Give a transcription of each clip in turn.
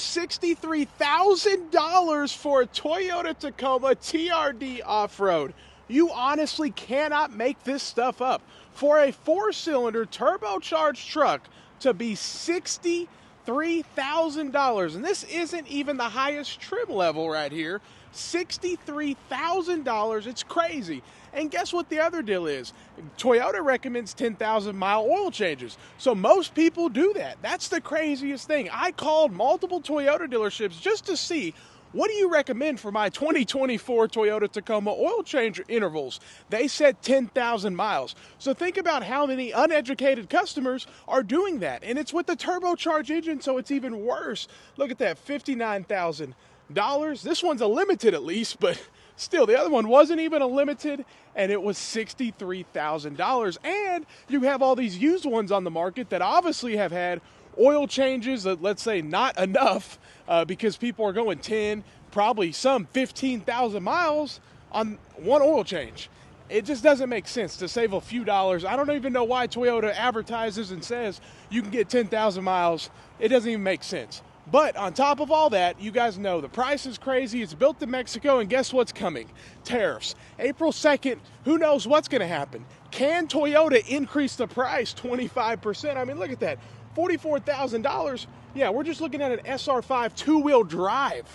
$63,000 for a Toyota Tacoma TRD off-road. You honestly cannot make this stuff up. For a 4-cylinder turbocharged truck to be $63,000, and this isn't even the highest trim level right here, $63,000, it's crazy. And guess what the other deal is? Toyota recommends 10,000-mile oil changes. So most people do that. That's the craziest thing. I called multiple Toyota dealerships just to see, what do you recommend for my 2024 Toyota Tacoma oil change intervals? They said 10,000 miles. So think about how many uneducated customers are doing that. And it's with the turbocharged engine, so it's even worse. Look at that, $59,000. This one's a limited at least, but still, the other one wasn't even a limited, and it was $63,000. And you have all these used ones on the market that obviously have had oil changes that, let's say, not enough because people are going 10, probably some 15,000 miles on one oil change. It just doesn't make sense to save a few dollars. I don't even know why Toyota advertises and says you can get 10,000 miles. It doesn't even make sense. But on top of all that, you guys know the price is crazy. It's built in Mexico, and guess what's coming? Tariffs. April 2nd, who knows what's going to happen? Can Toyota increase the price 25%? I mean, look at that. $44,000. Yeah, we're just looking at an SR5 two-wheel drive.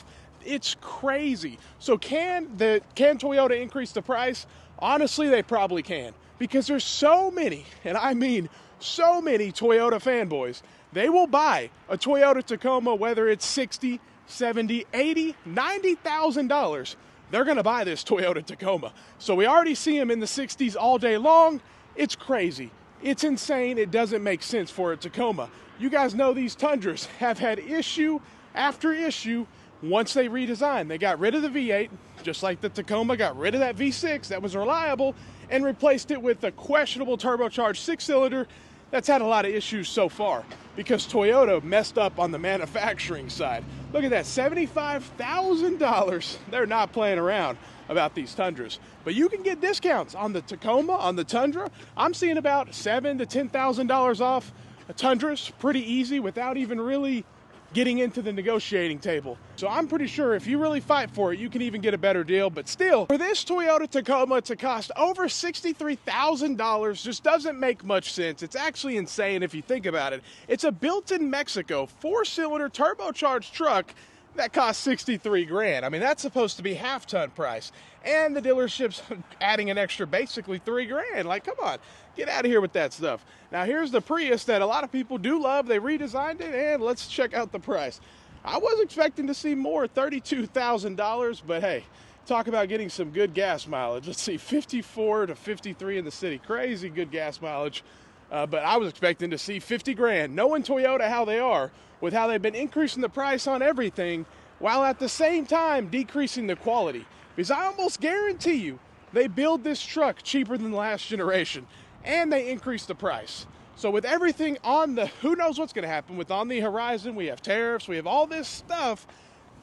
It's crazy. So can Toyota increase the price? Honestly, they probably can, because there's so many, and I mean so many Toyota fanboys. They will buy a Toyota Tacoma, whether it's $60,000, $70,000, $80,000, $90,000. They're going to buy this Toyota Tacoma. So we already see them in the 60s all day long. It's crazy. It's insane. It doesn't make sense for a Tacoma. You guys know these Tundras have had issue after issue once they redesigned. They got rid of the V8, just like the Tacoma got rid of that V6 that was reliable, and replaced it with a questionable turbocharged 6-cylinder that's had a lot of issues so far because Toyota messed up on the manufacturing side. Look at that, $75,000. They're not playing around about these Tundras. But you can get discounts on the Tacoma, on the Tundra. I'm seeing about $7,000 to $10,000 off a Tundras, pretty easy without even really getting into the negotiating table. So I'm pretty sure if you really fight for it, you can even get a better deal. But still, for this Toyota Tacoma to cost over $63,000 just doesn't make much sense. It's actually insane if you think about it. It's a built-in Mexico 4-cylinder turbocharged truck that costs $63,000. I mean, that's supposed to be half-ton price. And the dealership's adding an extra basically $3,000. Like, come on, get out of here with that stuff. Now, here's the Prius that a lot of people do love. They redesigned it, and let's check out the price. I was expecting to see more, $32,000, but hey, talk about getting some good gas mileage. Let's see, 54 to 53 in the city. Crazy good gas mileage. But I was expecting to see $50,000. Knowing Toyota how they are, with how they've been increasing the price on everything, while at the same time decreasing the quality. Because I almost guarantee you, they build this truck cheaper than the last generation, and they increase the price. So with everything on the, who knows what's going to happen with on the horizon, we have tariffs, we have all this stuff.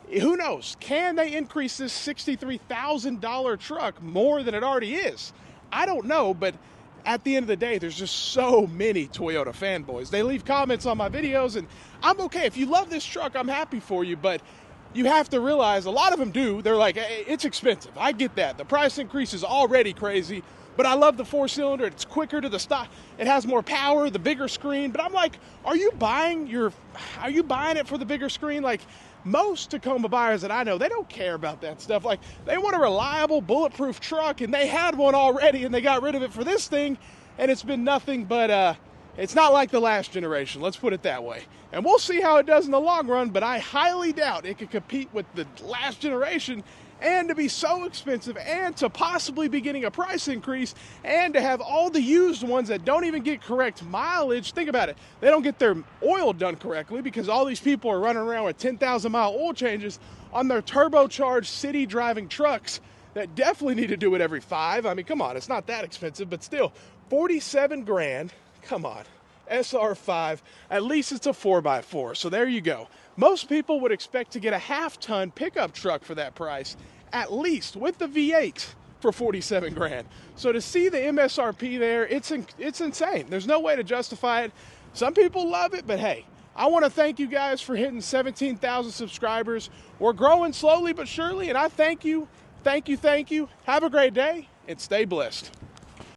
Who knows? Can they increase this $63,000 truck more than it already is? I don't know, but at the end of the day, there's just so many Toyota fanboys. They leave comments on my videos, and I'm okay. If you love this truck, I'm happy for you, but you have to realize a lot of them do. They're like, hey, it's expensive. I get that. The price increase is already crazy, but I love the 4-cylinder. It's quicker to the stock. It has more power, the bigger screen. But I'm like, are you buying it for the bigger screen? Like, most Tacoma buyers that I know, they don't care about that stuff. Like, they want a reliable, bulletproof truck, and they had one already, and they got rid of it for this thing, and it's been nothing but, it's not like the last generation, let's put it that way. And we'll see how it does in the long run, but I highly doubt it could compete with the last generation, and to be so expensive, and to possibly be getting a price increase, and to have all the used ones that don't even get correct mileage. Think about it. They don't get their oil done correctly because all these people are running around with 10,000-mile oil changes on their turbocharged city driving trucks that definitely need to do it every 5. I mean, come on, it's not that expensive, but still, $47,000. Come on. SR5, at least it's a 4x4, so there you go. Most people would expect to get a half-ton pickup truck for that price, at least with the V8 for $47,000. So to see the MSRP there, it's insane. There's no way to justify it. Some people love it, but hey, I want to thank you guys for hitting 17,000 subscribers. We're growing slowly but surely, and I thank you. Thank you, thank you. Have a great day, and stay blessed.